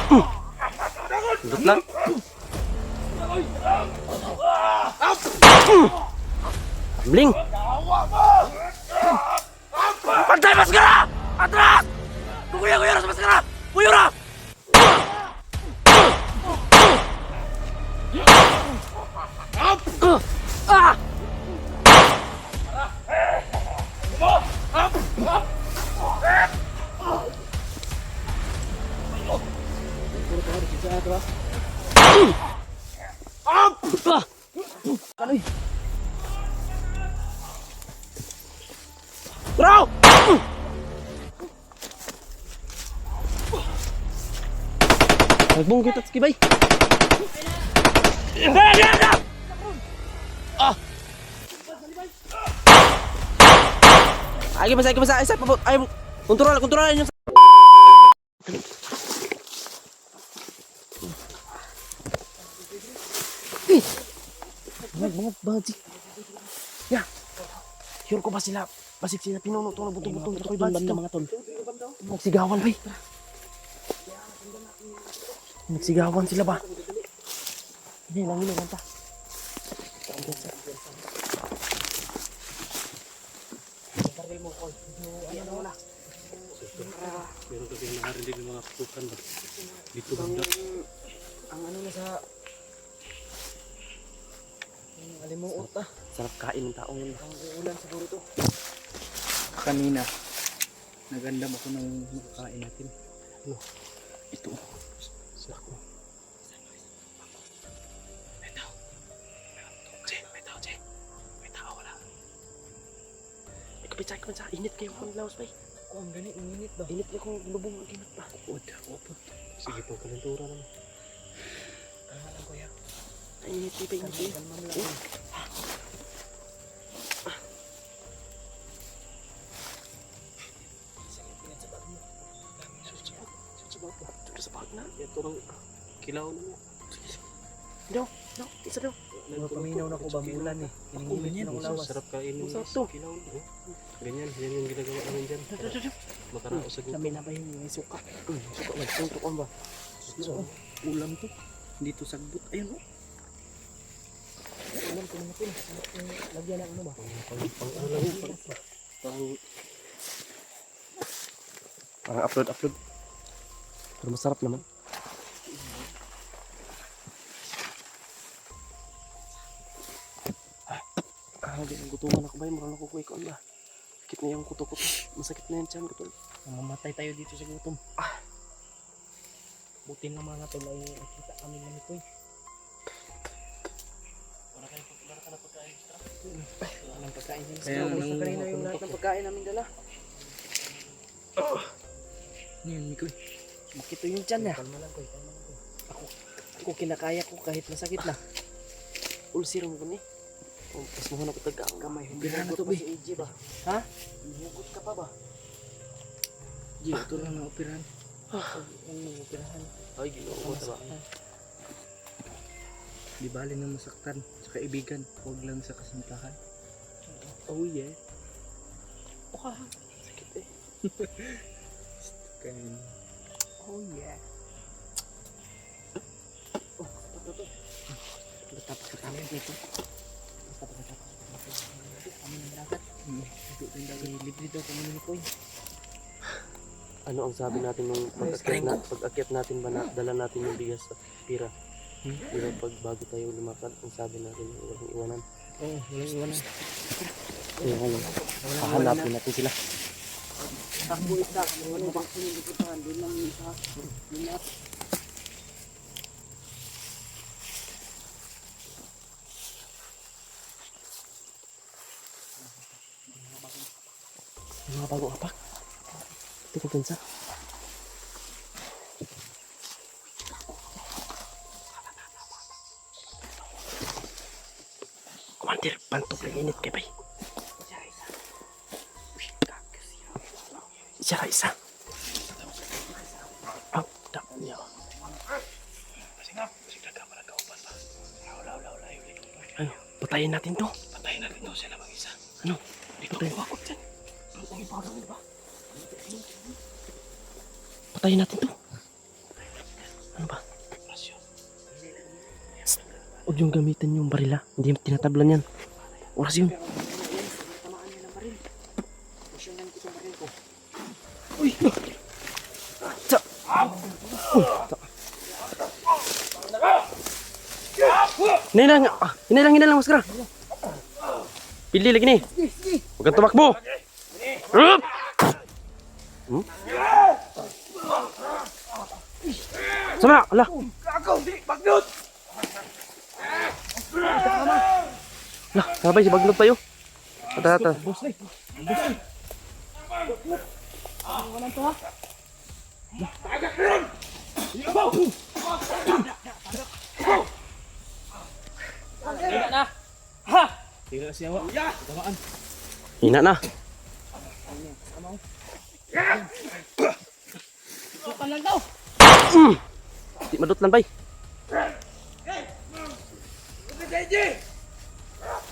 Sundot lang. Bling! Pantay maskara! Atras! Kuya sa maskara! Kuyura! Ah! Bro! Nagbong kita sa kibay. Ah! Ay, masa. Isa pa. Ay, kontrol yung. Banget sih. Ya. Sure ko ba sila? Basig sila pinuno to na butong-butong dito kay banda mga tol. Nagsigawan bay. Nagsigawan sila ba? Hindi lang ta. Meron kasi nakarinig ng mga putukan ba? Dito banda. Ang ano na sa alimuot ah. Sarap kain ng taong yun. Ang uulan siguro to. Kanina, nagandam ako ng makakain natin. Ano? Ito. Sako. May tao wala. Kapit sa init kayo ang laos bay. Oh, ang ganit, ang init ba? Init na kung lubong ang init pa. Opo. Sige po, kalentura naman. Ano lang kuya? Ay, init pa init. Kalmam lang. Sa bag na. Ito lang, kilaw na mo. No, isa daw. Paminaw na ko ba mulan eh. Hininginit ng lawas. Sarap kainin. Sarap to. Kilaw na. Ganyan, yan yung ginagawa namin dyan. Makarao sa gutom. Kami na ba yung may suka? Suka magsuntok ko ba? So, ulam to. Dito sagbot. Ayun o. Ulan ko naman. Lagyan ng ano ba? Parang upload. Pero masarap naman. Gutuman ako ba? Marang ako kuikon ba? Sakit na yung kuto-kuto. Masakit na yung tiyan ko tol. Mamatay tayo dito sa gutom. Buti na mga tol ay nakita kami ng ito eh. Wala ka na pagkain extra? Wala nang pagkain extra. Kaya Ubus na nang kanina yung lahat ng pagkain namin dala. Ano yun, Mikoy? Makito yung tiyan niya. Kalma lang ko. Ako kinakaya ko kahit masakit na. Ulcer mo ba ni? Tapos mo na ko taga ang gamay. Bira na to, ba be. si AJ ba? Ha? Hinagot ka pa ba? Di, ito lang na operahan. Ang operahan. Ay, ginoo mo ba? Di bali na masaktan sa kaibigan. Huwag lang sa kasintahan. Oh yeah. Sakit eh. Kain. Oh yeah. Tapos kami dito. Kami ng dagat. Libre daw kami ni Koy. Ano ang sabi natin nung pag-akyat natin ba na dala natin yung bigas at pira? Diba pag bago tayo lumakad, ang sabi natin walang iwanan. Oo, walang iwanan. Hahanapin natin sila. Takbo isa, walang bakso yung liputan. Doon lang yung isa. Doon. Mga bagong apak. Ito ko pinsa. Kumandir, pantok lang init kay bay. Isa. Oh, dak niya. Ano, patayin natin to. Sila mag-isa. Ano? Dito ko ako dyan. Patayin natin to. Huwag yung gamitin yung barila. Hindi tinatablan yan. Oras yun. Tamaan niya ng baril. Pusyonan ko itong baril ko. Uy! Sa! Hinilang, maskara. Pili lagi ni. Huwag kang tumakbo. Hup! Hmm? Sama na, ala. Lah, sabay si bagnot tayo. Ata. Tira siya wa. Tamaan. Hina na. Sukan lang daw. Di madutlan bay.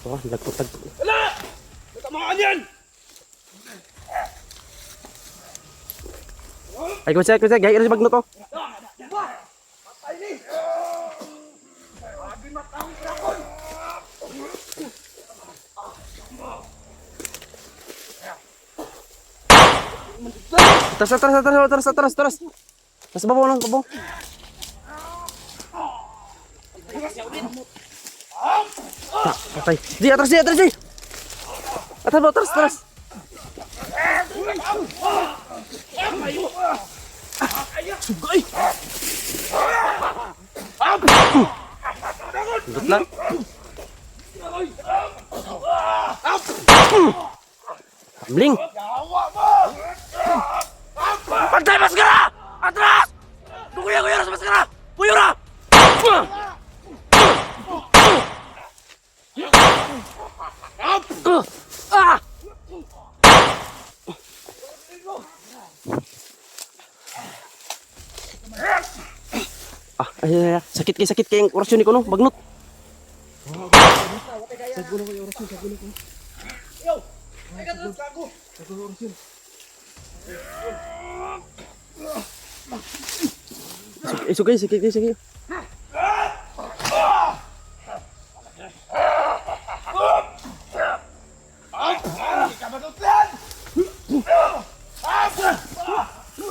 Oh, nagputag. Tamaan yan. Ay, kumisa, gaya si bagnot oh. Atras. Nasa babaw lang, babaw. Patay. Di, atras. Atras. Sugay. Dutla. Hamling. Pantay maskara! Atras! Kuya sa maskara! Puyura! Ah! Ay, sakit kay orasyon ni ko no, bagnot. Sugay, sakit kayo.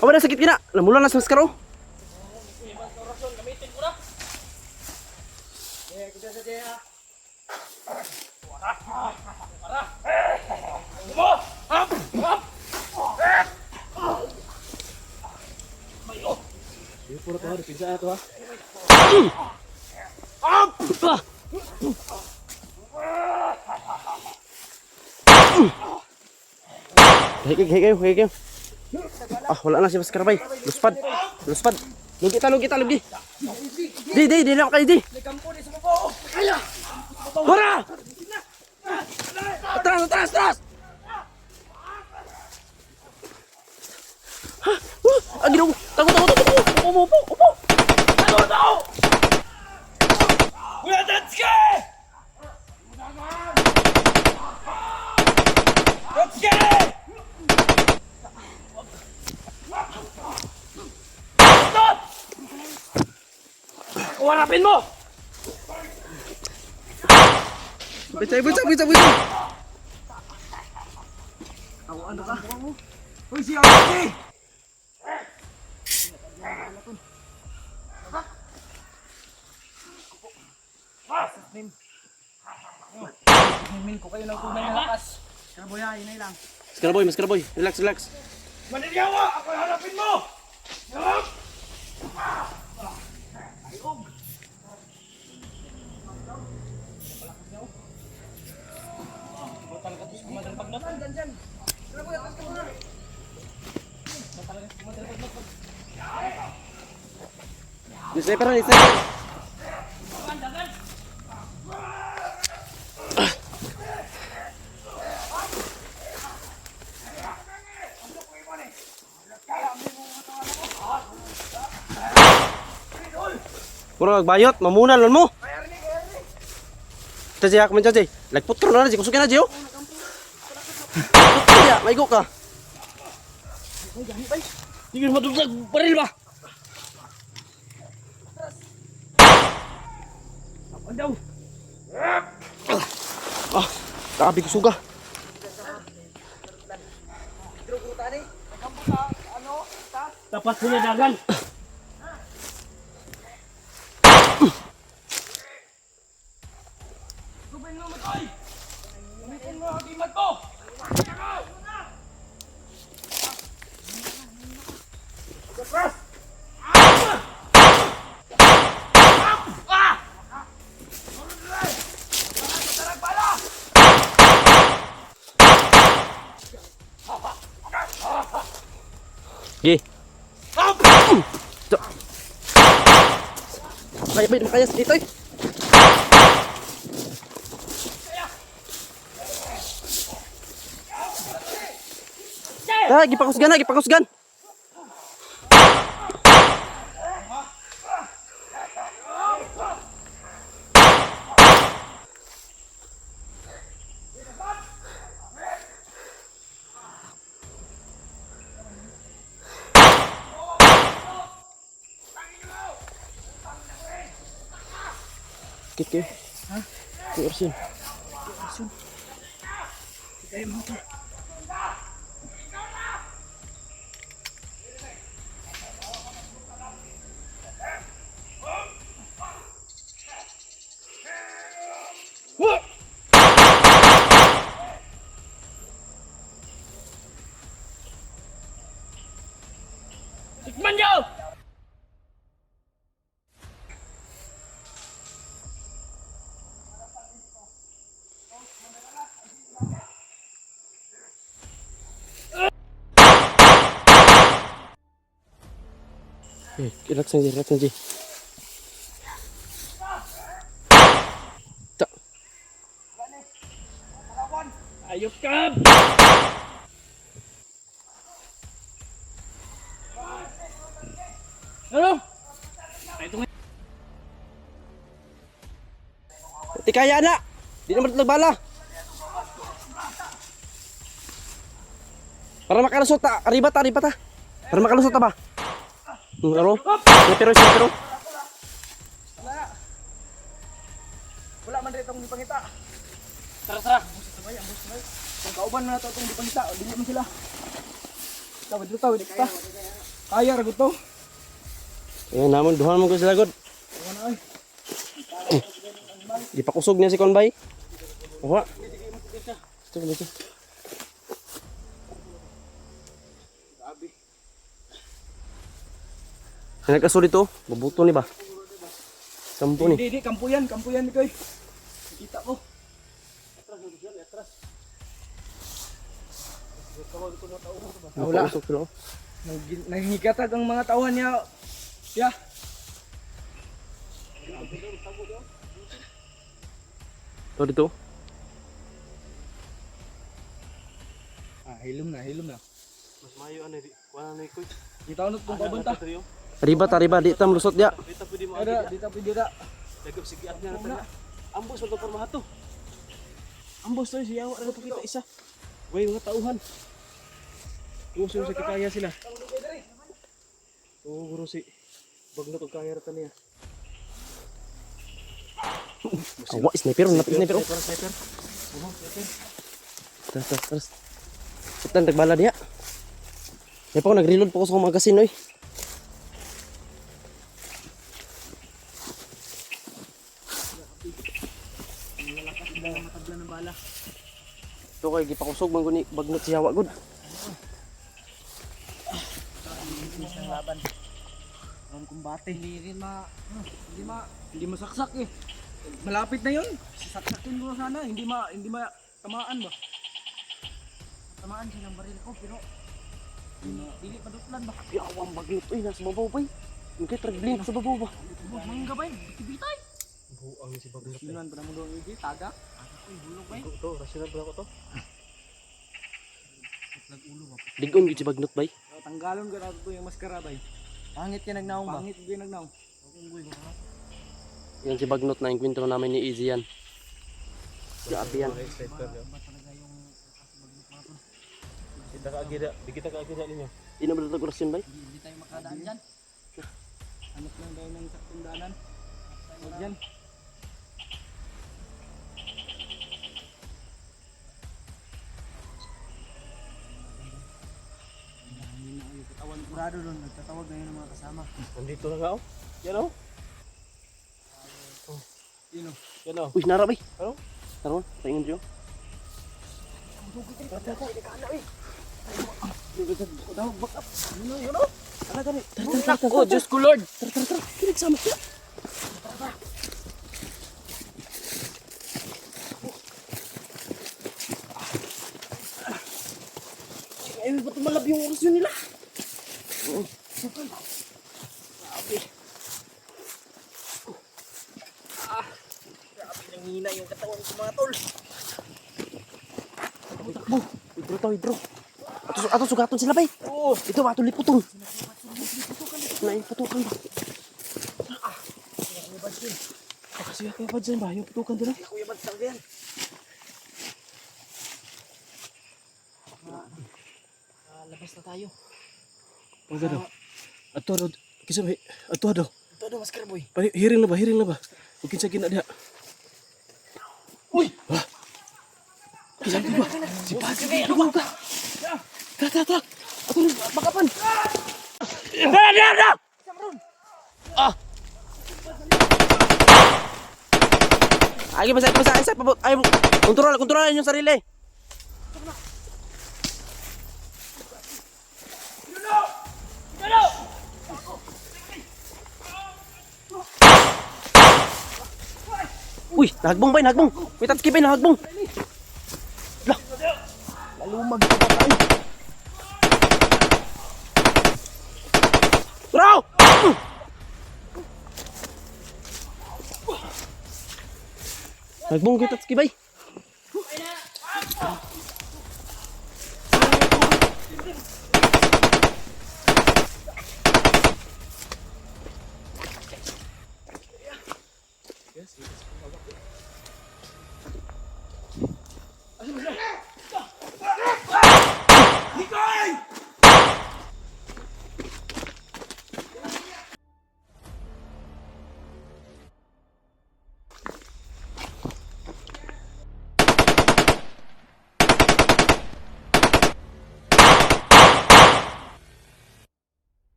Apa na sakit kina? Lamulan na sa maskaro. Puro to, pinsa ato ha. Higay kayo. Ah, wala na si Maskara bay. Luspad. Lugi. Di lang kayo di. Wala! Atras! Ha? Ginawa. Tago. Upo. Tago. Kuya Tatsuki! Warapin mo! Bisa. Ano ka? Uy, siya Aki! Himin ko kayo ng tunay na lakas. Karaboy ha, inay lang. Maskara boy. Relax. Manilyawa! Ako harapin mo! Harap! Sniper. Kurang bayot, mamunan lon mo. Tadi aku mencaci. Lagput ka na, kusukin aja yo. Ya, maigo ka. Hindi ka matutag baril ba? daw. Grabe ko suga. Tapat sila dagan. Gi. Makaya dito eh. Gipakusgan na, gipakusgan. Sakit kayo. Ha? Kayo Orsin. Tayo mo to. Tikman nyo! Relax na, Ji. Relax na, Ji. Ayok ka! Ano? Di kaya na. Di naman nagbala. Para makalusot ta. Arriba ta. Para makalusot ta ba? Pero. Wala man rin itong dipangita. Tara. Kung kauban na ito itong dipangita, o dili man sila. Tawid dito. Kaya ragot to. Ayan naman, duhan mo ko sila god. Di pa kusog niya si Konbay. Wala. Ito. Nagkaso dito, babuto ni ba? Sampo ni. Hindi, kampuyan ni Koy. Nakita ko. Atras. Wala. Nangigatag ang mga tauhan niya. Yeah. Ito dito. Hilom na. Mas mayo ano di. Kuha na ikoy. Kita unot kung pabunta. Arriba, di tam lusot dia. Dito pwede mo Ada, agad. dito pwede da. Dagap sige at nga na. Ambos wala pa mahato. Ambos to siya wala pa kita isa. Way mga tauhan. Uso sa kaya sila. Oo, guro si Bagnot og kaya rata niya. Awa, sniper. Sniper. Terus. Kita nagbala dia. Ya pa ko nag-reload po ko sa magasin oy. Matabla ng bala. Ito kay gipakusog man guni Bagnot si Hawa gud. Isang laban. Ang kumbate. Hindi masaksak eh. Malapit na 'yon. Saksakin mo sana, hindi tamaan ba? Tamaan siya ng baril ko pero dili padutlan ba? Ya awang Bagnot oy nasa babaw bay. Mungkin tragblink sa babaw ba. Mangga bay, bitay. Buang si Bagnot. Sinuan pa mo doon iki taga. Ay bulog bay. Ito, rational ba ko to? Nag-ulo ba? Digon gid si Bagnot bay. Tanggalon ko na ito yung maskara bay. Pangit ka nagnaong ba? Pangit ka nagnaong. Unggoy ba? Yan si Bagnot na enkwentro namin ni Easy yan. Grabe yan. Sniper. Ba talaga yung magnit mga to? Kita ka agida, bigita ka agida ninyo. Di na ba ito kurasyon bay? Hindi tayo makadaan dyan. Hanap lang tayo ng saktong daanan. Huwag dyan. sigurado doon, nagtatawag na yun ng mga kasama. Nandito na nga oh. Yan oh. Sino? Yan oh. Uy, narabay. Ano? Taron, paingin dyan. Back up. Ano yun oh? Ala gani. Oh, Diyos ko Lord! Kinig sama siya. Ay, ba't tumalab yung oras yun nila? Grabe, nanghina yung katawan ko mga tol. Takbo. Hidro to, hidro. Ato sugaton sila bay. Oo. Ito ato liputong. Nain putukan ba? Kasi kaya pa dyan ba? Yung putukan doon ah. Kuya Bads talaga yan. Labas na tayo. Ang gano'n. Ato daw. Kisa ba? Ato daw. Ito daw, Maskara Boy. Hiring na ba? Hiring na ba? Huwag kinsa kina diha. Uy! Ha? Kisa ba? Si Padre. Lumaw ka. Ta. Ato na. Bakapan. Ah! Ay, basta pabot. Ay, kontrolan yung sarili. Uy, nahagbong bay, nahagbong. May tatski bay, nahagbong. Lalumag ka pa tayo. Bro! Nahagbong may tatski bay.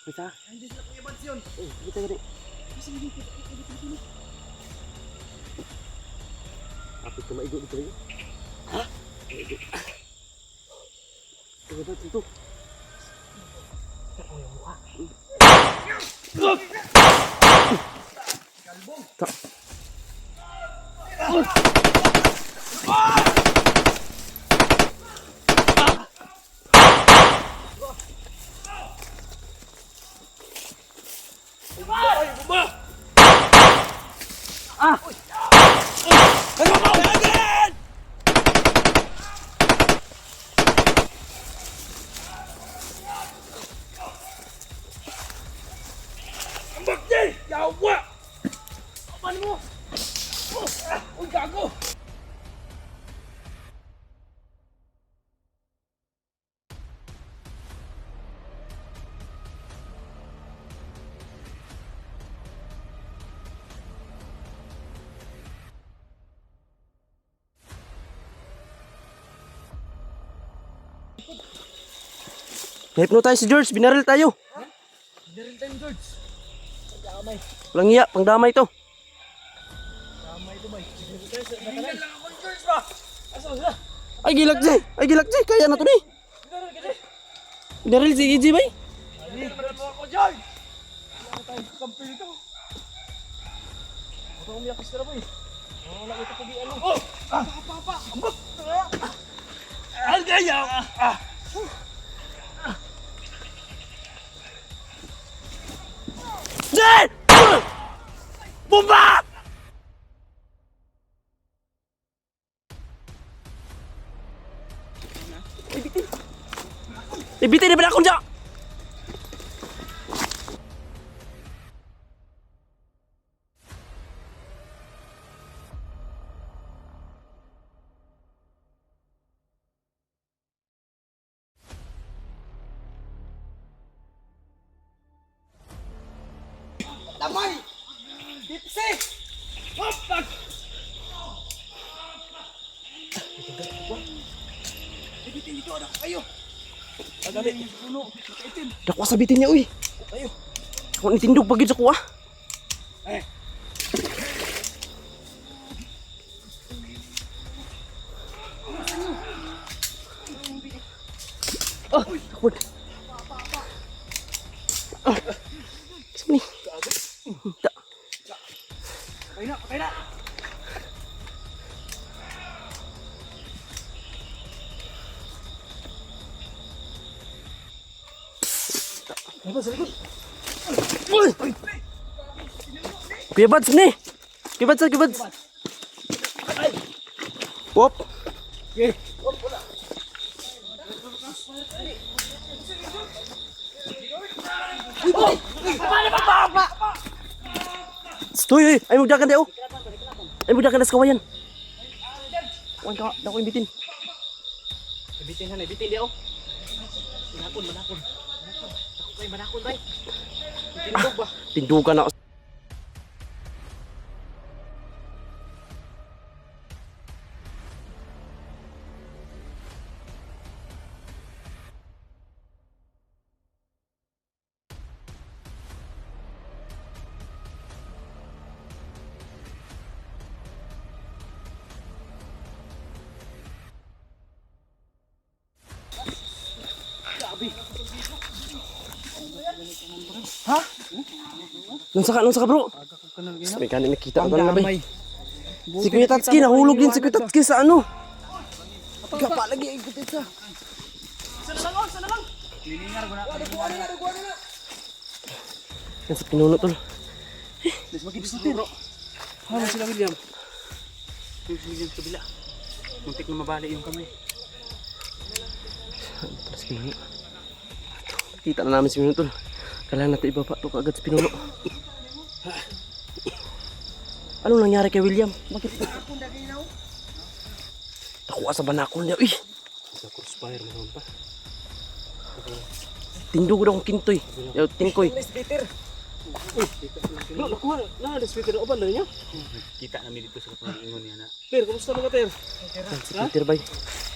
Bisa? Hindi sila Kuya Bads yun. Kita gani. Apa cuma ikut gitu aja? Hah? Ikut. Coba itu. Tak. Uy, gago! Hypno tayo si George, binaril tayo. Daryl time, George. Damay. Walang iya, pangdamay to. Damay ito, boy. Hingal lang ako ni George ba? Asa sila? Ay gilakji, kaya na to ni. Daryl ka din. Binaril si EJ bay. Hindi naman ako, George. Wala tayo kampi nito. Ito umiyak ka boy. Wala ito pag ano. Oh! Pa! Ambot! Algayaw! Jay! Bomba! Ibitin na ba akong dyan? Damay! Dipsi! Hopak! Bibitin dito, anak kayo. Dali. Puno, nakaitim. Dako sabitin niya, uy. Kayo. Ako nitindog pagid sa kuha. Eh. Ah, takot. Ah. Sini. Tak. Kayo na, kayo na. Ano sa likod? Uy! Kuya Bads, ni! Kuya Bads, Kuya Bads! Wop! Okay. Stoy, uy! Ay magdagan tayo! Ay magdagan na sa kawayan! Huwag ka, dako imbitin. Bitin han, bitin di ako. Manakon, manakon. Bay, manakon bay. Tindog ba? Tindugan ako. Ha? Nung sa ka bro? May kanin nakita ko na bay. Si Kuya Tatsuki, nahulog din si Kuya Tatsuki sa ano. Gapa lagi ay gutit sa. Lilingar ko na. Yan sa pinuno tol. Mas magkibisutin. Hala sila William. Yung William sa kabila. Muntik na mabali yung kamay. Tapos pinuno. Kita na namin si pinuno tol. Kailangan natin ibaba to kaagad si pinuno. Anong nangyari kay William? Bakit? Nakuha sa banakol niya. Uy! Sa crossfire naman pa. Tindog daw akong kintoy. Yaw, tingkoy. Bro, nakuha na. Na-speaker na uban na niya. Kita namin dito sa pag-iingon niya na. Per, kumusta mga ter? Si Peter bay.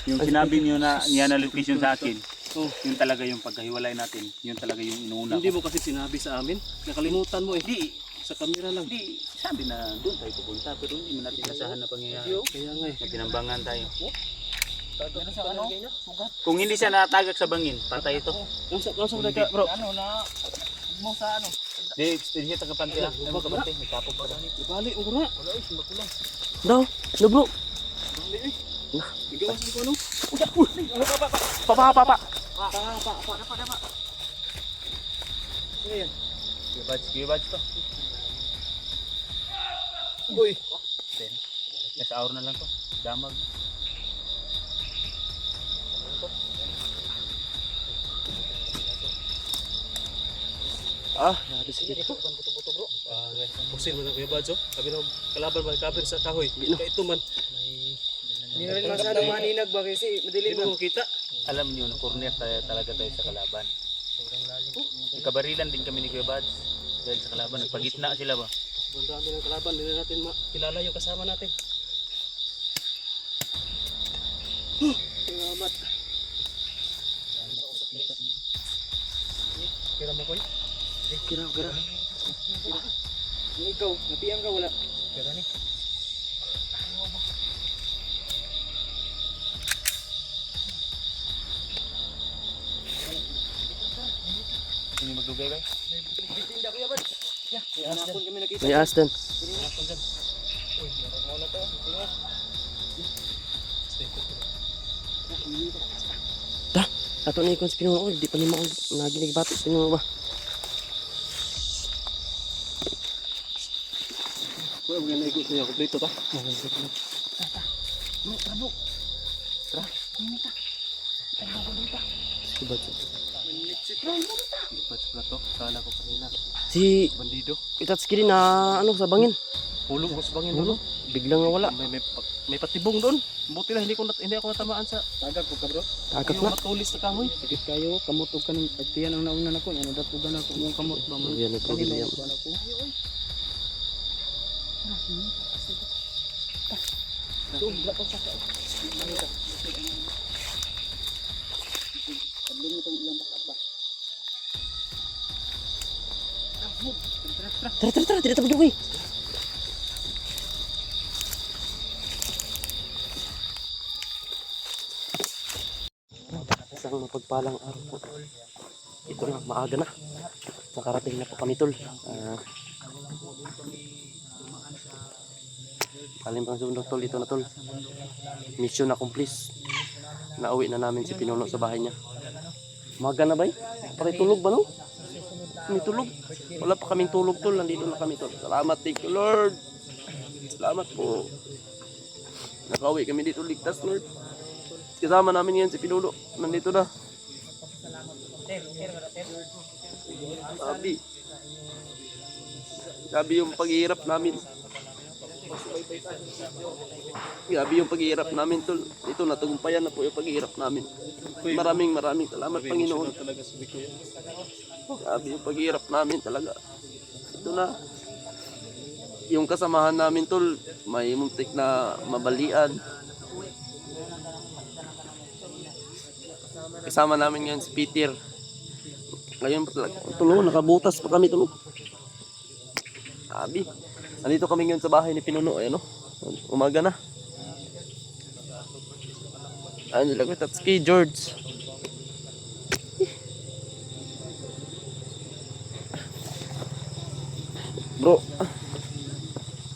Yung sinabi niyo na niya na location sa akin, Oh. yun talaga yung pagkahiwalay natin. Yun talaga yung inuuna Hindi ko. mo kasi sinabi sa amin. Nakalimutan mo eh. Hindi, Sa kamera lang. hindi, sabi na doon tayo pupunta pero hindi mo natin nasahan na pangyayari. Kaya nga eh. Na tinambangan tayo. Ano sa ano? Sugat. Kung hindi siya natagak sa bangin, patay ito. Nasa ka bro. Ano na? Mo sa ano? Di, hindi siya tagapante ha. Ay mo kabante, may kapok pa rin. Ibalik mo na. Daw, no bro. Bigawas mo ko ano? Papa. Kuya Bads to. Uy. Then, nasa hour na lang to. Damag. Ah, nabi sige. Pusin mo na Kuya Bads oh. Sabi na kalaban ba kabir sa kahoy. Kaya ito man. Hindi na rin masyadong maninag ba kasi madilim Hindi mo kita. Alam niyo, corner tayo talaga tayo sa kalaban. Kabarilan din kami ni Kuya Bads. Dahil sa kalaban, nagpagitna sila ba? Ang dami ng kalaban. Hindi na natin makilala yung kasama natin. Salamat. Kira mo koy? Kira. Ikaw, napiang ka wala. Hindi magdugay ba? Bitinda kuya bad. Ya, hanapon kami nakita. May Aston. Ta, ato ni kon pinuno ko, di pa nimo ako naginig bato sa inyo ba. Kuya, mga naigot niya. Kompleto ta. Si Bads. Bads pala to. Kala ko kanina. Si Bandido. Itatsuki din na ano sa bangin. Pulong ko sa bangin doon. Biglang nawala. May patibong doon. Buti na hindi ako natamaan sa Tagad ko ka bro. Tagat yung na. matulis na kahoy. Sige kayo, kamot og kaning at yan ang nauna nako, yan datugan ako yung kamot ba mo. Yan ito, Kanina William. ko nako. Sobra pa sa ka. Sablong itong ilang baka. Tara, tidak tayo boy. Isang mapagpalang araw po. Ito na, maaga na. Nakarating na po kami tol. Alim pang sundo tol, ito na tol. Mission accomplished. Nauwi na namin si Pinuno sa bahay niya. Umaga na ba? Pare tulog ba no? May tulog. Wala pa kaming tulog tol. Nandito na kami tol. Salamat, thank you Lord. Salamat po. Nakauwi kami dito ligtas Lord. Kasama namin yan si Pinuno. Nandito na. Sabi yung paghihirap namin. Grabe yung paghihirap namin tol. Ito natagumpayan na po yung paghihirap namin. Maraming salamat Panginoon. Grabe yung paghihirap namin talaga. Ito na. Yung kasamahan namin tol, may muntik na mabalian. Kasama namin ngayon si Peter. Ngayon pa talaga. Tulo, nakabutas pa kami tulo. Sabi. Nandito kami ngayon sa bahay ni Pinuno. Ayan o. Umaga na. Ano lang ito? Tatski, George. Bro.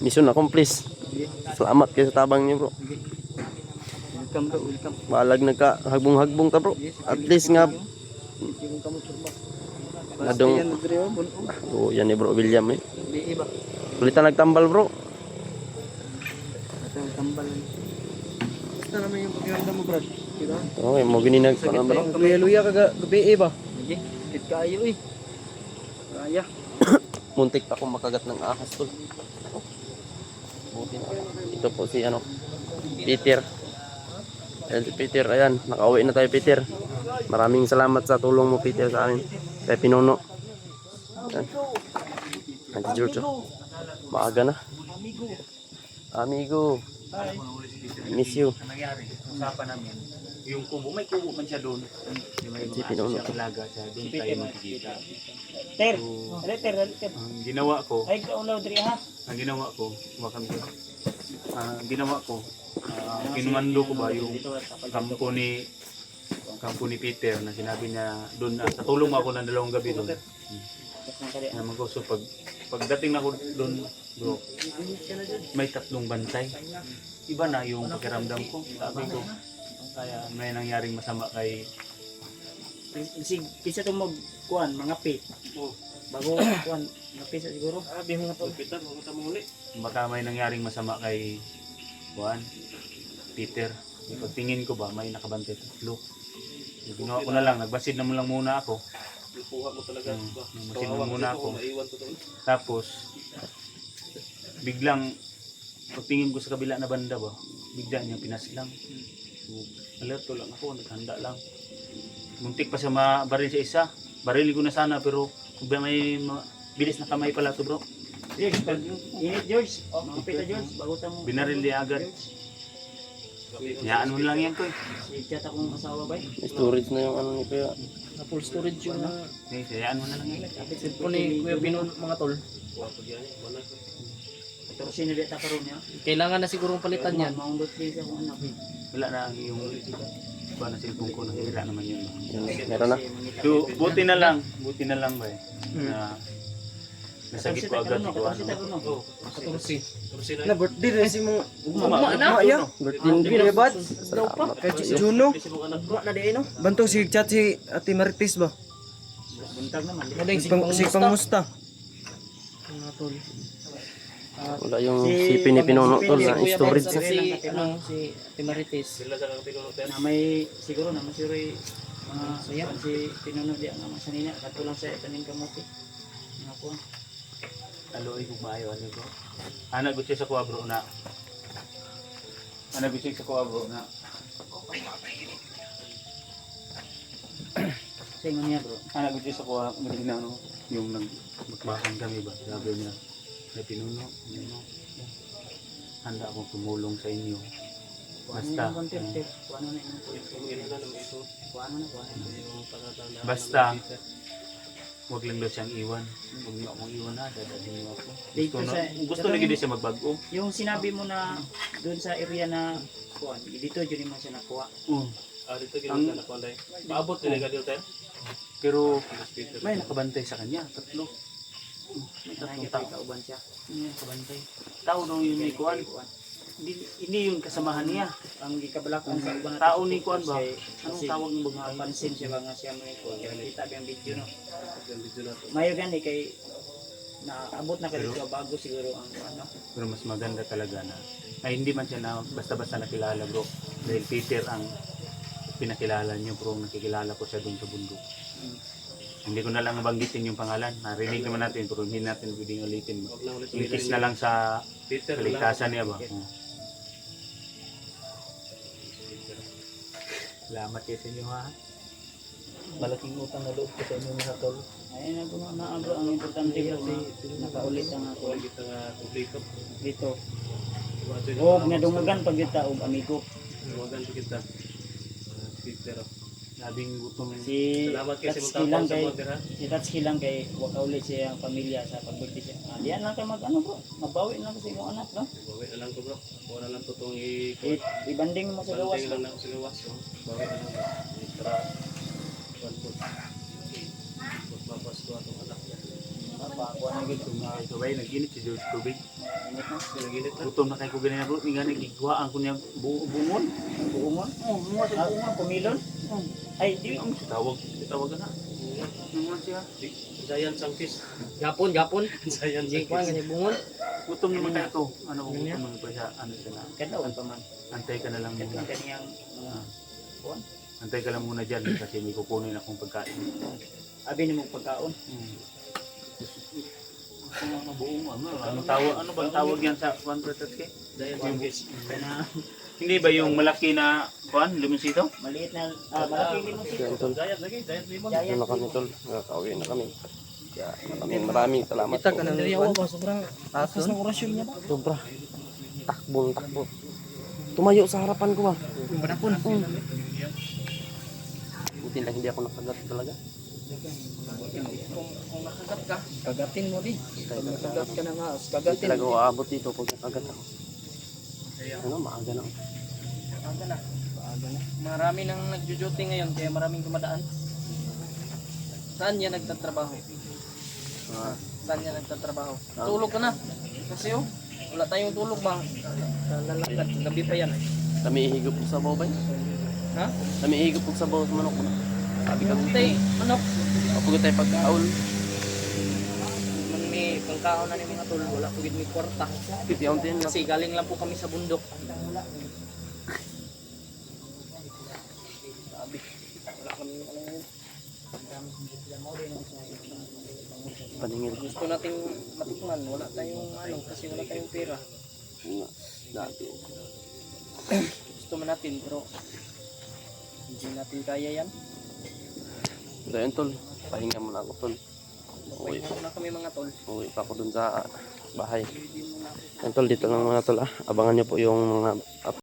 Mission accomplished. Salamat kayo sa tabang niyo bro. Welcome bro, welcome. Balag nagka-hagbong-hagbong ta bro. At least nga. Yung kamot surba. Adong. Yan dre oh, bon. Oh, yan ni bro William eh. Di ba? Kulitan nagtambal bro. Ito yung tambal. Basta naman yung pakiramdam mo brad. Kira? Okay, mo gininag pa na bro. Kaya luya ka gabi ba? Sige, kit kayo eh. Kaya. Muntik pa akong makagat ng ahas tol. Buti na. Ito po si ano, Peter. Ayan si Peter, ayan. Nakauwi na tayo Peter. Maraming salamat sa tulong mo Peter sa amin. Kay Pinuno. Ayan. Ayan si George. Oh. Maaga na. Amigo. Miss you. Ang nangyari, usapan namin, yung kubo, may kubo man siya doon. May Si mga Pinuno. siya alaga siya, doon tayo magkikita. Ter, So, ter. ang ginawa ko, Ay ka ulaw diri ha. ang ginawa ko, kinumando ko ba yung kampo ni Peter na sinabi niya doon, natulong mo ako ng 2 gabi doon. Naman ko, so pagdating na ako doon, bro, may 3 bantay. Iba na yung pakiramdam ko. Sabi ko, kaya may nangyaring masama kay Kisa to magkuan mga pit. Bago kuan mga pisa siguro. Abi mga to. Peter, mga tamo uli. baka may nangyaring masama kay Juan, Peter. Yung pagtingin ko ba, may nakabantay 3. Yung ginawa ko na lang, nagbasid na mo lang muna ako. Lupuha mo talaga. Nagbasid na muna ako. Naiwan ko doon. Tapos, biglang, pagtingin ko sa kabila na banda ba, bigla niya pinaslang. So, alerto lang ako, naghanda lang. Muntik pa siya mabaril sa isa. Barili ko na sana, pero kung ba may bilis na kamay pala to bro. Init George. Mga pita George, bagutan mo. Binaril niya agad. Yaan mo lang yan ko eh. Si chat akong asawa ba? Storage na yung ano ni Kuya. Na full storage yung Yaan mo na lang yan. cellphone ni Kuya Pinon mga tol. Ito kasi nilita karon niya. Kailangan na sigurong palitan yan. Maundot din sa kung anak. Wala na yung ba na cellphone ko, nahira naman yun. Yan, meron na. So, buti na lang ba eh. Na nasagit ko agad si Juan. Na birthday rin si mo. Ugma na. Birthday ni Bad. Salamat. Si Juno. Wa na di no. Bantong si chat si Ate Marites ba? Buntag naman. Mading si Pangusta. Mga tol. Wala yung sipi ni Pinuno tol na storage na. Si ano si Ate Marites. Sila sa kang pinuno tayo. Na may siguro na masuri mga sayap si Pinuno di ang masanina katulong sa tanin kamote. Mga kuan. Aloy kung maayo ano bro. Anak ko siya sa kuha bro na. Anak ko siya sa kuha bro na. Sa inyo niya bro. Anak ko siya sa kuha na ano yung nagmakbakan kami ba. Sabi niya na pinuno. Handa akong tumulong sa inyo. Basta. Basta. Huwag lang daw siyang iwan. Huwag niyo akong iwan na. Dadalhin niyo ako. Gusto lagi din siya magbago. Yung sinabi mo na doon sa area na kuan, dito dyan mo siya nakuha. Dito ginawa na ko anday. Paabot nila ka dito tayo. Pero may nakabantay sa kanya. Tatlo. May Nanay tatlong niya tao. kauban siya. May nakabantay. Tao daw yun ni Kuan. Hindi yung kasamahan niya. Ang gikabalakan sa uban Tao ni Kuan ba? Kasi- Anong kasi tawag ng mga napansin siya ba nga siya mo ko kita ba yung video no. Yung video na to. Mayo gani kay naabot na kayo bago siguro ang ano. Pero mas maganda talaga na ay hindi man siya na basta-basta nakilala bro. Dahil Peter ang pinakilala niyo bro. Nakikilala ko siya doon sa bundok. Hindi ko na lang banggitin yung pangalan. Narinig naman natin pero hindi natin pwedeng ulitin. Huwag lang ulit Inkis na lang sa Peter na lang. kaligtasan niya ba? Salamat kayo sa inyo ha. Malaking utang na loob ko sa inyo mga tol. Ayun na bro na bro ang importante bro nakaulit ang ako Huwag kita nga kumplito. dito. Og nadungagan pag kita og amigo. Huwagan kita. Peter. Labing gutom. Si Salamat kayo sa Tatsuki mga lang tapos sa kay mga ha. si Tatsuki lang kay waka ulit siya ang pamilya sa pagbirthday siya. Diyan lang kay mag ano bro, mabawi lang kasi imong anak no. Bawi na lang ko bro. Bawa na lang ko itong Ibanding mo sa gawas. Banding lang na ako sa gawas. Bawi na lang. Para kuwan po. Magpapasko atong anak niya. Pakuha na gid Ito ba nag-init si George Tubig. init na. Pinaginit na. Gutom na kayo ko ganyan bro. Nga nagigwaan ko niya bungon. Buungon. Mga sa buungon kumilon. Ay di Ang tawag. Tawag na. Bungon siya. Giant Sangkis. Gapon. Giant Di kuan Sangkis. kasi bungon. Gutom naman tayo to. Ano kung gutom naman pa siya. Ano siya na. Kadlaw pa man. Antay ka na lang muna. Ang kaniyang mga kuan. Antay ka lang muna dyan kasi may kukunin akong pagkain. Abi nimo pagkaon. Ano bang tawag yan sa Juan Pretatke? Giant Sangkis. Kana Hindi ba yung malaki na Juan, Limonsito? maliit na malaki din mo Yan tol. Giant lagi. Giant limon. Doon na kami tol. Nakauwi na kami. Maraming salamat po. sobrang taas ng orasyon niya ba? Sobra. Takbo. Tumayo sa harapan ko ba? Manapon. Buti lang hindi ako nakagat talaga. Kung nakagat ka, kagatin mo din. Kaya Pag nakagat ka na mas, hindi kagatin. talaga uabot dito pag nakagat ako. Ano, maaga na. Maaga na. Marami nang nagjo-joting ngayon kaya maraming dumadaan. Saan niya nagtatrabaho? Ah, Saan niya nagtatrabaho? Tulog ka na. Kasi oh, wala tayong tulog ba? Lalakad, gabi pa yan. kami ihigop po sa baw ba? Ha? Kami ihigop po sa baw sa manok. Sabi ka, Tay, manok. kapag tayo pagkaon. Man may pangkaon na ni mga tol, wala po gid may kwarta. Pitiyauntin na. Kasi galing lang po kami sa bundok. Sabi, wala kami Paningil. gusto nating matikman, wala tayong ano kasi wala tayong pera. Dati. Gusto man natin pero hindi natin kaya yan. So yun tol, pahinga muna ako tol. Uwi na kami mga tol. Uwi pa ako dun sa bahay. Yun tol, dito lang mga tol ah. Abangan nyo po yung mga